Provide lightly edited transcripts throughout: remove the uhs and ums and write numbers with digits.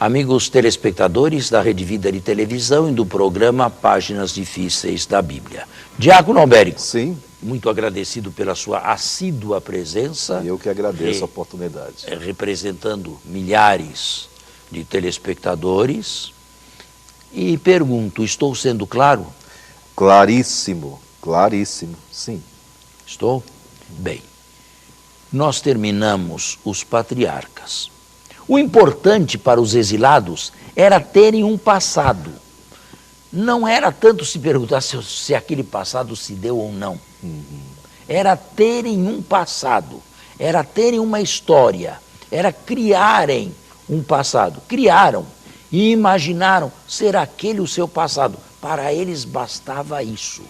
Amigos telespectadores da Rede Vida de Televisão e do programa Páginas Difíceis da Bíblia. Diácono Albérico. Sim. Muito agradecido pela sua assídua presença. Eu que agradeço a oportunidade. Representando milhares de telespectadores. E pergunto, estou sendo claro? Claríssimo, claríssimo, sim. Estou? Bem, nós terminamos os patriarcas. O importante para os exilados era terem um passado. Não era tanto se perguntar se aquele passado se deu ou não. Era terem um passado, era terem uma história, era criarem um passado. Criaram e imaginaram ser aquele o seu passado. Para eles bastava isso.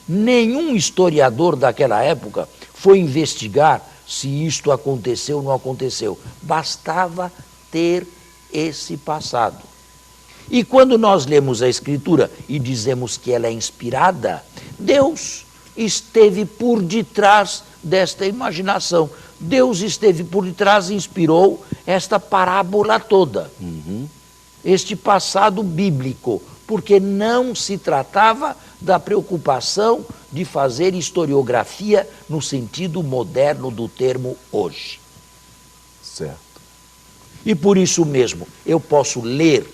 Nenhum historiador daquela época foi investigar se isto aconteceu ou não aconteceu. Bastava ter esse passado. E quando nós lemos a Escritura e dizemos que ela é inspirada, Deus esteve por detrás desta imaginação. Deus esteve por detrás e inspirou esta parábola toda. Este passado bíblico, porque não se tratava da preocupação de fazer historiografia no sentido moderno do termo hoje. Certo. E por isso mesmo, eu posso ler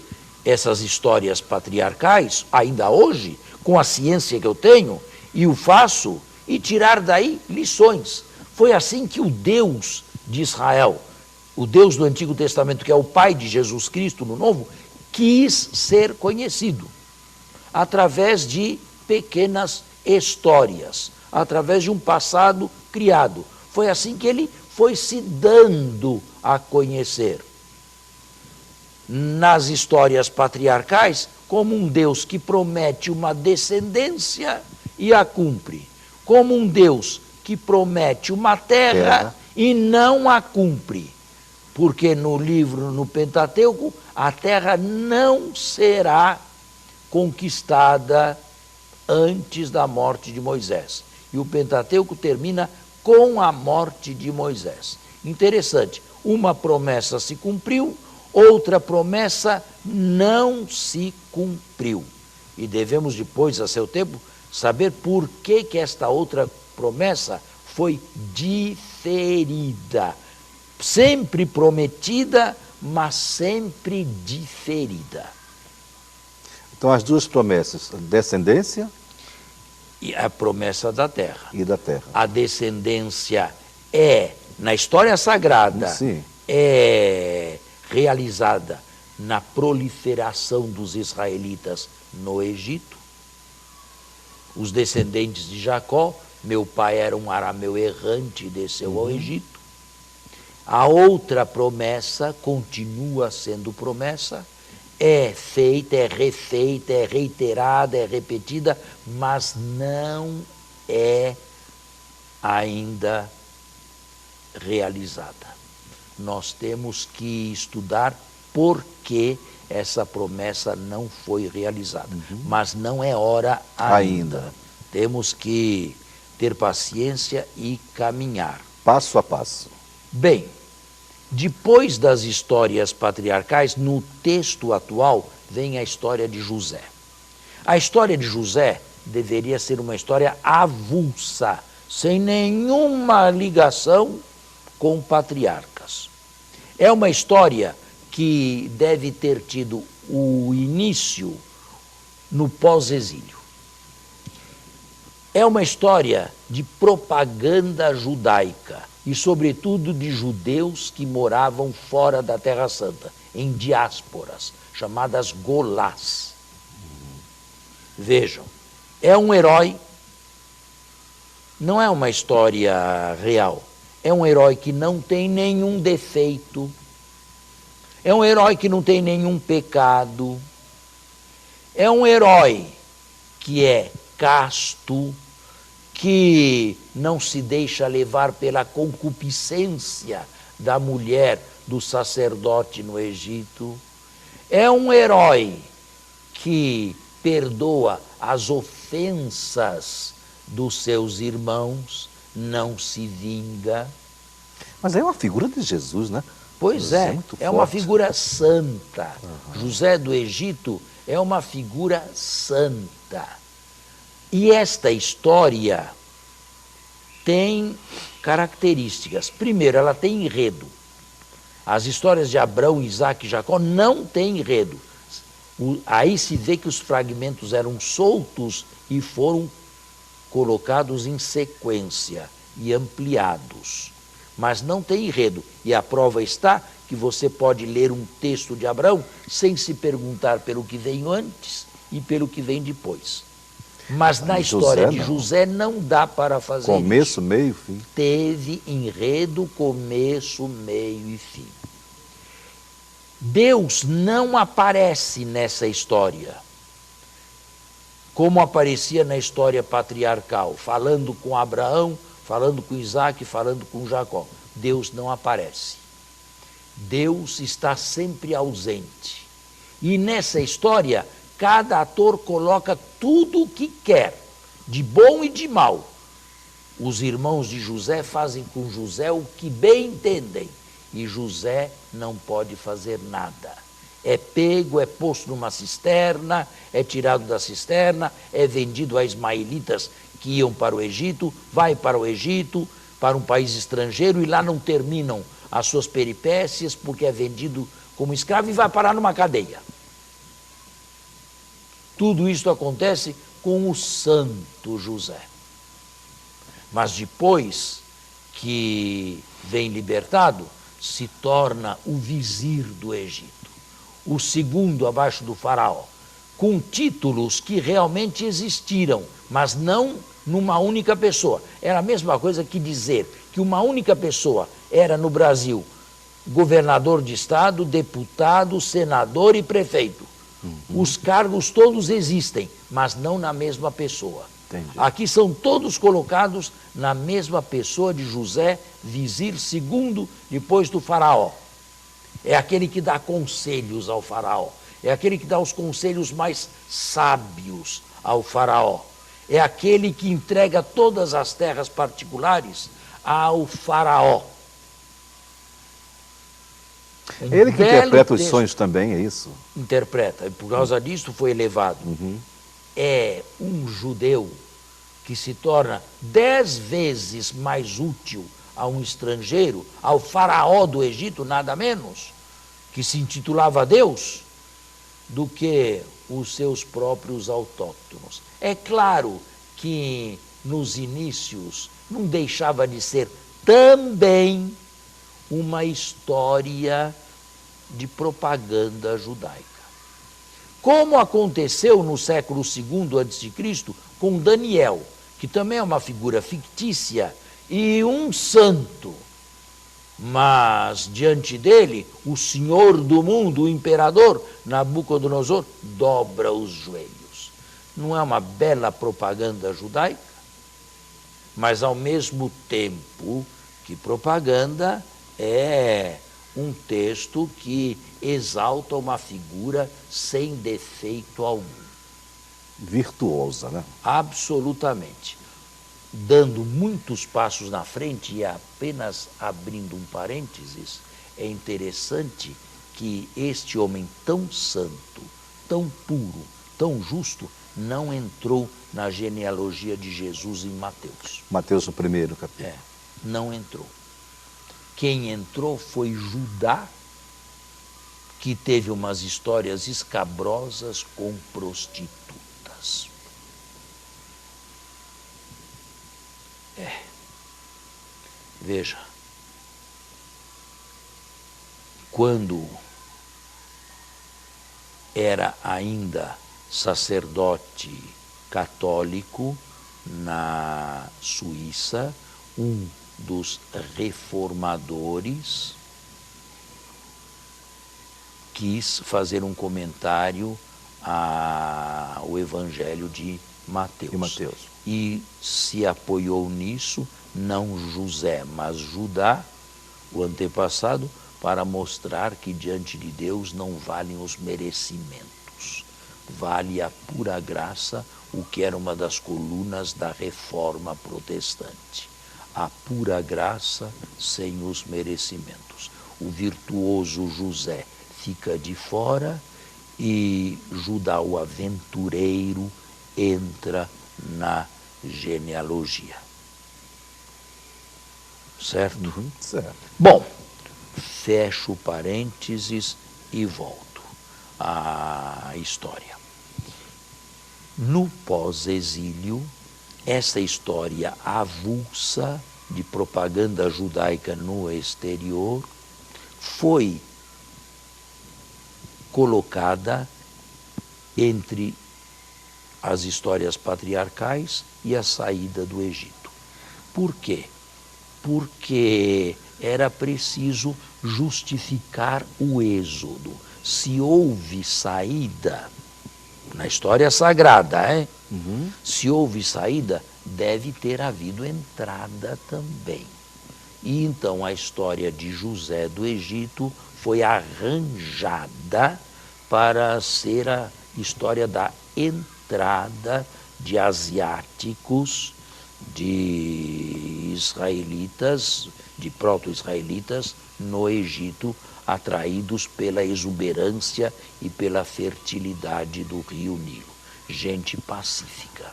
essas histórias patriarcais, ainda hoje, com a ciência que eu tenho, e o faço, e tirar daí lições. Foi assim que o Deus de Israel, o Deus do Antigo Testamento, que é o Pai de Jesus Cristo no Novo, quis ser conhecido através de pequenas histórias, através de um passado criado. Foi assim que ele foi se dando a conhecer nas histórias patriarcais como um Deus que promete uma descendência e a cumpre, como um Deus que promete uma terra e não a cumpre, porque no Pentateuco a terra não será conquistada antes da morte de Moisés. E o Pentateuco termina com a morte de Moisés. Interessante, uma promessa se cumpriu, outra promessa não se cumpriu. E devemos depois, a seu tempo, saber por que esta outra promessa foi diferida. Sempre prometida, mas sempre diferida. Então, as duas promessas, descendência E a promessa da terra. e da terra. A descendência na história sagrada, Sim. é realizada na proliferação dos israelitas no Egito. Os descendentes de Jacó, meu pai era um arameu errante e desceu ao Egito. A outra promessa continua sendo promessa, é feita, é refeita, é reiterada, é repetida, mas não é ainda realizada. Nós temos que estudar por que essa promessa não foi realizada. Mas não é hora ainda. Temos que ter paciência e caminhar. Passo a passo. Bem, depois das histórias patriarcais, no texto atual, vem a história de José. A história de José deveria ser uma história avulsa, sem nenhuma ligação com patriarcas. É uma história que deve ter tido o início no pós-exílio. É uma história de propaganda judaica e, sobretudo, de judeus que moravam fora da Terra Santa, em diásporas, chamadas golás. Vejam, é um herói, não é uma história real, é um herói que não tem nenhum defeito, é um herói que não tem nenhum pecado, é um herói que é casto, que não se deixa levar pela concupiscência da mulher do sacerdote no Egito. É um herói que perdoa as ofensas dos seus irmãos, não se vinga. Mas é uma figura de Jesus, né? Pois José é, muito é uma forte. figura santa. José do Egito é uma figura santa. E esta história tem características. Primeiro, ela tem enredo. As histórias de Abraão, Isaac e Jacó não têm enredo. Aí se vê que os fragmentos eram soltos e foram colocados em sequência e ampliados. Mas não tem enredo. E a prova está que você pode ler um texto de Abraão sem se perguntar pelo que vem antes e pelo que vem depois. Mas na história de José não dá para fazer Começo, isso. meio, fim. Teve enredo, começo, meio e fim. Deus não aparece nessa história como aparecia na história patriarcal, falando com Abraão, falando com Isaac, falando com Jacó. Deus não aparece. Deus está sempre ausente. E nessa história, cada ator coloca tudo o que quer, de bom e de mal. Os irmãos de José fazem com José o que bem entendem. E José não pode fazer nada. É pego, é posto numa cisterna, é tirado da cisterna, é vendido a ismaelitas que iam para o Egito, vai para o Egito, para um país estrangeiro, e lá não terminam as suas peripécias, porque é vendido como escravo e vai parar numa cadeia. Tudo isso acontece com o santo José. Mas depois que vem libertado, se torna o vizir do Egito, o segundo abaixo do faraó, com títulos que realmente existiram, mas não numa única pessoa. Era a mesma coisa que dizer que uma única pessoa era no Brasil governador de estado, deputado, senador e prefeito. Os cargos todos existem, mas não na mesma pessoa. Entendi. Aqui são todos colocados na mesma pessoa de José, vizir segundo depois do faraó. É aquele que dá conselhos ao faraó. É aquele que dá os conselhos mais sábios ao faraó. É aquele que entrega todas as terras particulares ao faraó. Ele que interpreta os sonhos também, é isso? Interpreta, e por causa disso foi elevado. É um judeu que se torna 10 vezes mais útil a um estrangeiro, ao faraó do Egito, nada menos, que se intitulava Deus, do que os seus próprios autóctonos. É claro que nos inícios não deixava de ser também uma história de propaganda judaica. Como aconteceu no século II a.C. com Daniel, que também é uma figura fictícia e um santo, mas diante dele, o senhor do mundo, o imperador Nabucodonosor, dobra os joelhos. Não é uma bela propaganda judaica? Mas ao mesmo tempo que propaganda é um texto que exalta uma figura sem defeito algum. Virtuosa, né? Absolutamente. Dando muitos passos na frente, e apenas abrindo um parênteses, é interessante que este homem tão santo, tão puro, tão justo, não entrou na genealogia de Jesus em Mateus. Mateus, o primeiro capítulo. Não entrou. Quem entrou foi Judá, que teve umas histórias escabrosas com prostitutas. Veja, quando era ainda sacerdote católico na Suíça, um dos reformadores quis fazer um comentário ao Evangelho de Mateus. E se apoiou nisso, não José, mas Judá, o antepassado, para mostrar que diante de Deus não valem os merecimentos. Vale a pura graça, o que era uma das colunas da reforma protestante. A pura graça sem os merecimentos. o virtuoso José fica de fora e Judá, o aventureiro, entra na genealogia. Certo? Certo. Bom, fecho parênteses e volto à história. No pós-exílio, essa história avulsa de propaganda judaica no exterior foi colocada entre as histórias patriarcais e a saída do Egito. Por quê? Porque era preciso justificar o êxodo. Se houve saída, na história sagrada, se houve saída, deve ter havido entrada também. E então a história de José do Egito foi arranjada para ser a história da entrada de asiáticos, de israelitas, de proto-israelitas no Egito, atraídos pela exuberância e pela fertilidade do rio Nilo. Gente pacífica.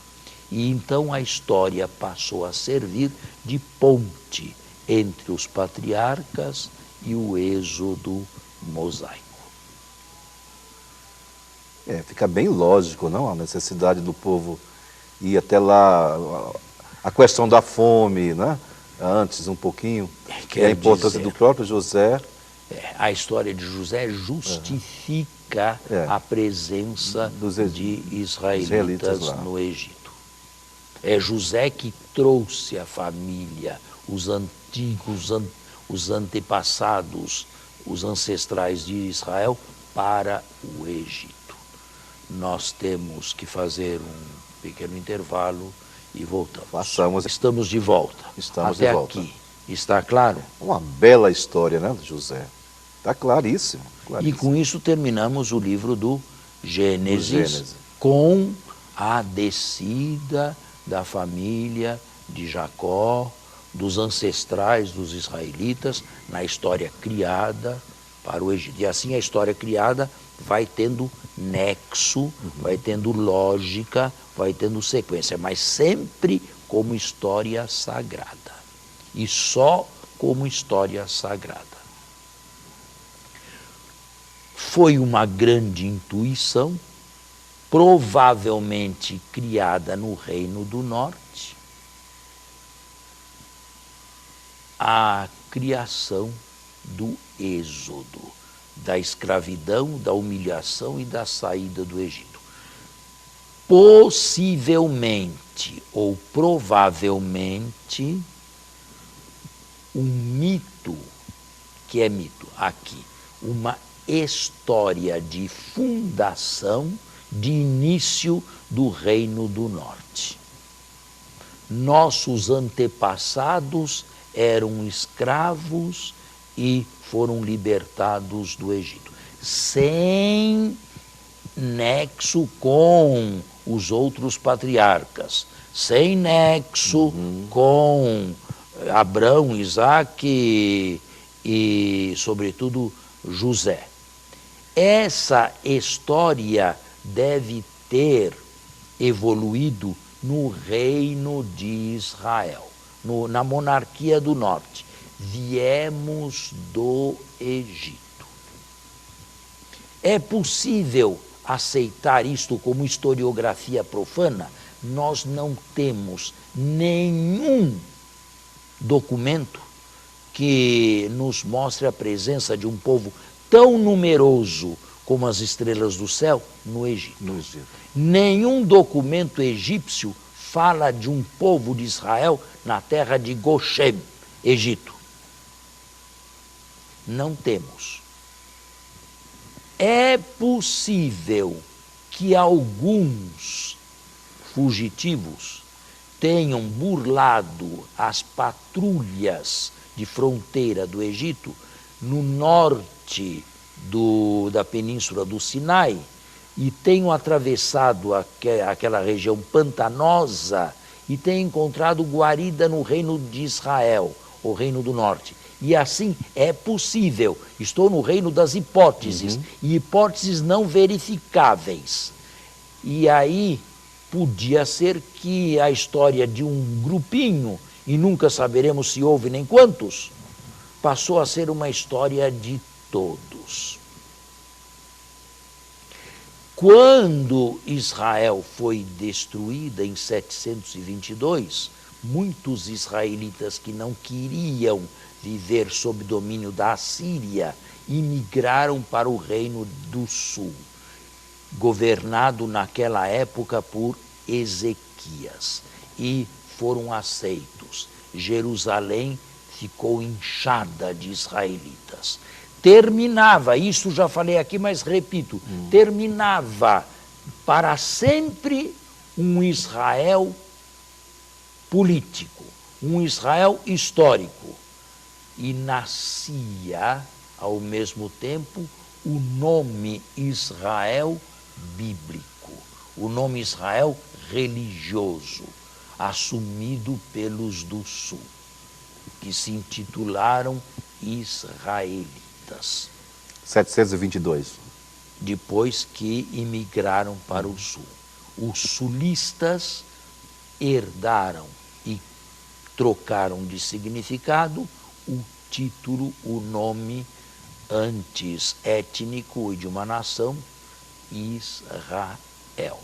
E então a história passou a servir de ponte entre os patriarcas e o êxodo mosaico. Fica bem lógico, não? A necessidade do povo ir até lá, a questão da fome, né? Antes um pouquinho, e a importância do próprio José. A história de José justifica a presença de israelitas no Egito. É José que trouxe a família, os antigos, os antepassados, os ancestrais de Israel para o Egito. Nós temos que fazer um pequeno intervalo e voltamos. Estamos de volta. Estamos Até de volta. aqui. Está claro? Uma bela história, né, José? Está claríssimo, E com isso terminamos o livro do Gênesis, com a descida da família de Jacó, dos ancestrais dos israelitas, na história criada para o Egito. E assim a história criada vai tendo nexo, vai tendo lógica, vai tendo sequência, mas sempre como história sagrada. E só como história sagrada. Foi uma grande intuição, provavelmente criada no Reino do Norte, a criação do êxodo, da escravidão, da humilhação e da saída do Egito. Possivelmente ou provavelmente, um mito, que é mito aqui, uma história de fundação, de início do Reino do Norte. Nossos antepassados eram escravos e foram libertados do Egito, sem nexo com os outros patriarcas, sem nexo com Abraão, Isaque e, sobretudo, José. Essa história deve ter evoluído no reino de Israel, na monarquia do norte. Viemos do Egito. É possível aceitar isto como historiografia profana? Nós não temos nenhum documento que nos mostre a presença de um povo tão numeroso como as estrelas do céu no Egito. Nenhum documento egípcio fala de um povo de Israel na terra de Goshen, Egito. Não temos. É possível que alguns fugitivos tenham burlado as patrulhas de fronteira do Egito no norte da península do Sinai e tenham atravessado aquela região pantanosa e tenham encontrado guarida no reino de Israel, o reino do norte. E assim é possível. Estou no reino das hipóteses, e hipóteses não verificáveis. E aí podia ser que a história de um grupinho, e nunca saberemos se houve nem quantos, passou a ser uma história de todos. Quando Israel foi destruída em 722, muitos israelitas que não queriam viver sob domínio da Assíria imigraram para o Reino do Sul, governado naquela época por Ezequias, e foram aceitos. Jerusalém ficou inchada de israelitas. Terminava, isso já falei aqui, mas repito, terminava para sempre um Israel político, um Israel histórico. E nascia, ao mesmo tempo, o nome Israel bíblico, o nome Israel religioso, assumido pelos do Sul, que se intitularam israelitas. 722. Depois que imigraram para o Sul. Os sulistas herdaram e trocaram de significado o título, o nome antes étnico e de uma nação, Israel.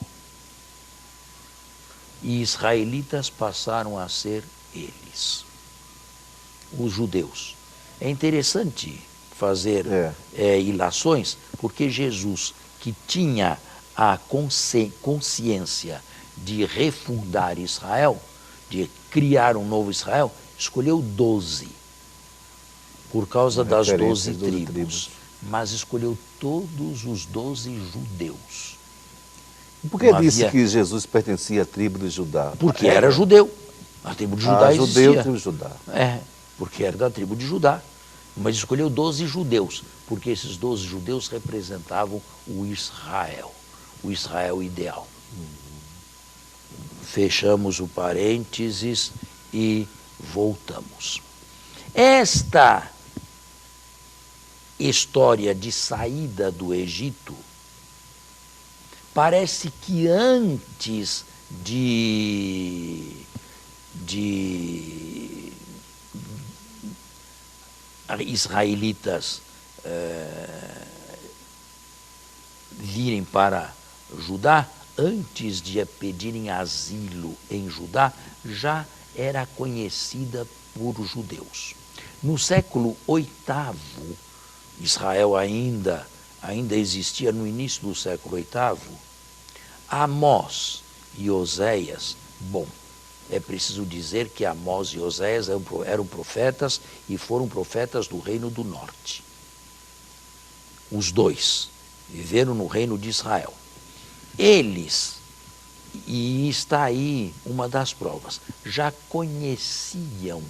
E israelitas passaram a ser eles, os judeus. É interessante fazer ilações, porque Jesus, que tinha a consciência de refundar Israel, de criar um novo Israel, escolheu 12, por causa das 12 tribos, mas escolheu todos os 12 judeus. E por que disse que Jesus pertencia à tribo de Judá? Porque era judeu. A tribo de Judá existia. Judeu, tribo de Judá. Porque era da tribo de Judá. Mas escolheu 12 judeus, porque esses 12 judeus representavam o Israel ideal. Fechamos o parênteses e voltamos. Esta história de saída do Egito parece que antes de israelitas virem para Judá, antes de pedirem asilo em Judá, já era conhecida por judeus. No século VIII, Israel ainda existia no início do século VIII, Amós e Oséias, é preciso dizer que Amós e Oséias eram profetas e foram profetas do Reino do Norte. Os dois viveram no Reino de Israel. Eles, e está aí uma das provas, já conheciam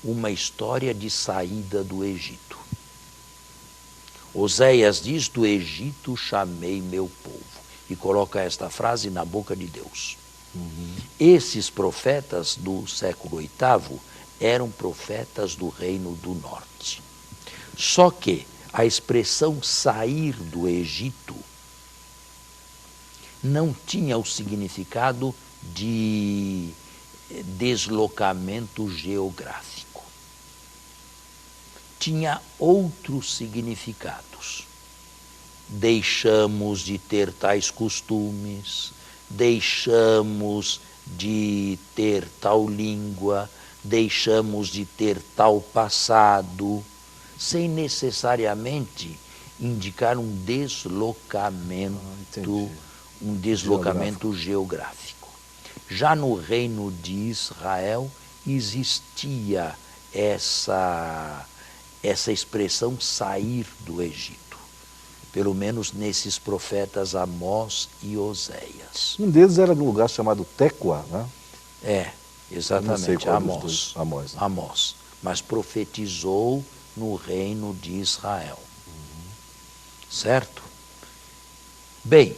uma história de saída do Egito. Oséias diz: do Egito chamei meu povo, e coloca esta frase na boca de Deus. Esses profetas do século VIII eram profetas do Reino do Norte. Só que a expressão sair do Egito não tinha o significado de deslocamento geográfico. Tinha outros significados. Deixamos de ter tais costumes, deixamos de ter tal língua, deixamos de ter tal passado, sem necessariamente indicar um deslocamento geográfico. Já no reino de Israel existia essa expressão sair do Egito. Pelo menos nesses profetas Amós e Oséias. Um deles era num lugar chamado Tecoa, né? Exatamente, Amós. Amós, né? Amós. Mas profetizou no reino de Israel. Certo? Bem,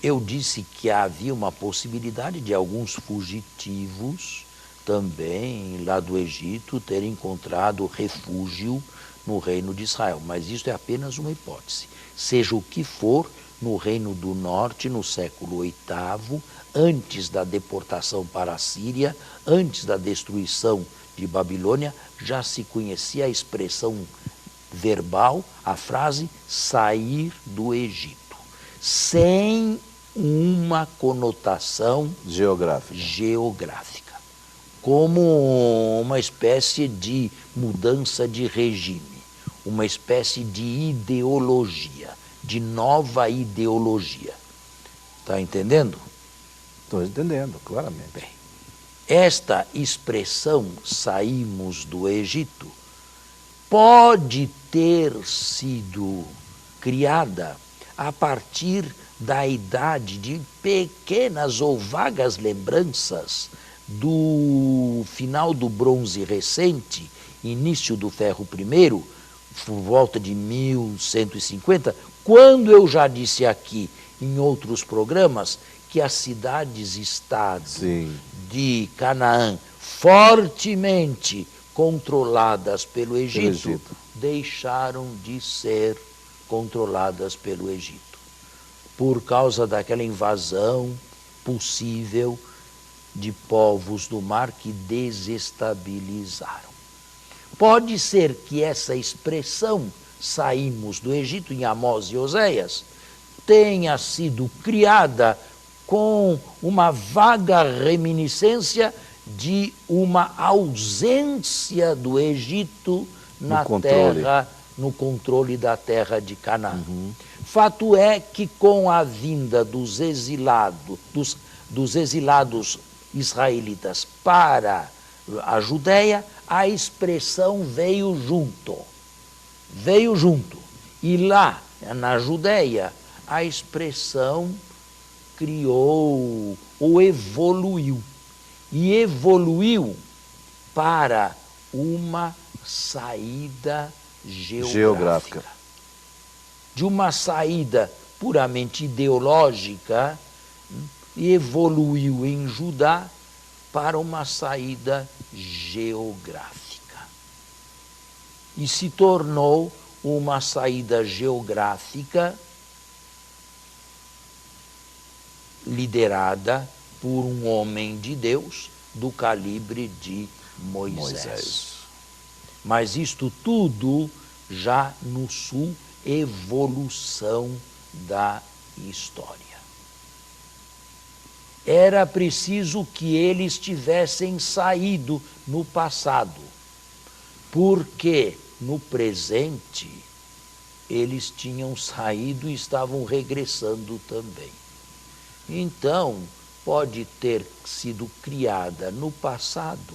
eu disse que havia uma possibilidade de alguns fugitivos também, lá do Egito, ter encontrado refúgio no reino de Israel. Mas isso é apenas uma hipótese. Seja o que for, no Reino do Norte, no século VIII, antes da deportação para a Síria, antes da destruição de Babilônia, já se conhecia a expressão verbal, a frase sair do Egito, sem uma conotação geográfica, como uma espécie de mudança de regime, uma espécie de ideologia, de nova ideologia. Está entendendo? Estou entendendo, claramente. Bem, esta expressão saímos do Egito pode ter sido criada a partir da idade de pequenas ou vagas lembranças do final do Bronze Recente, início do Ferro I, por volta de 1150, quando eu já disse aqui em outros programas que as cidades-estado de Canaã, fortemente controladas pelo Egito, deixaram de ser controladas pelo Egito, por causa daquela invasão possível de povos do mar que desestabilizaram. Pode ser que essa expressão, saímos do Egito, em Amós e Oséias, tenha sido criada com uma vaga reminiscência de uma ausência do Egito no controle da terra de Canaã. Fato é que com a vinda dos exilados israelitas para a Judéia, a expressão veio junto. E lá, na Judéia, a expressão criou ou evoluiu. E evoluiu para uma saída geográfica. De uma saída puramente ideológica, e evoluiu em Judá para uma saída geográfica. E se tornou uma saída geográfica liderada por um homem de Deus do calibre de Moisés. Mas isto tudo já no sul, evolução da história. Era preciso que eles tivessem saído no passado, porque no presente eles tinham saído e estavam regressando também. Então, pode ter sido criada no passado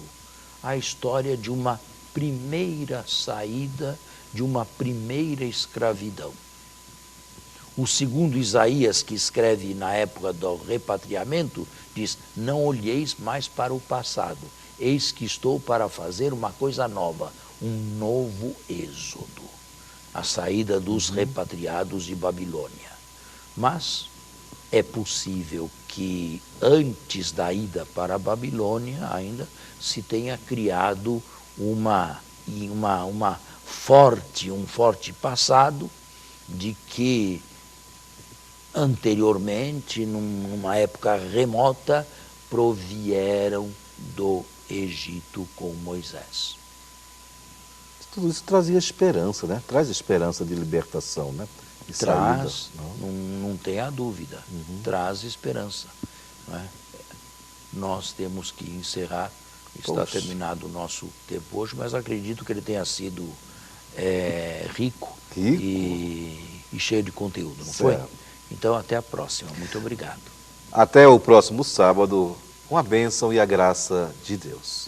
a história de uma primeira saída, de uma primeira escravidão. O segundo Isaías, que escreve na época do repatriamento, diz: não olheis mais para o passado, eis que estou para fazer uma coisa nova, um novo êxodo, a saída dos repatriados de Babilônia. Mas é possível que antes da ida para a Babilônia ainda se tenha criado um forte passado de que anteriormente, numa época remota, provieram do Egito com Moisés. Tudo isso trazia esperança, né? Traz esperança de libertação, né? De traz, não tenha dúvida, traz esperança. Não é? Nós temos que encerrar, está terminado o nosso tempo hoje, mas acredito que ele tenha sido rico. E cheio de conteúdo, não foi? Então, até a próxima. Muito obrigado. Até o próximo sábado, com a bênção e a graça de Deus.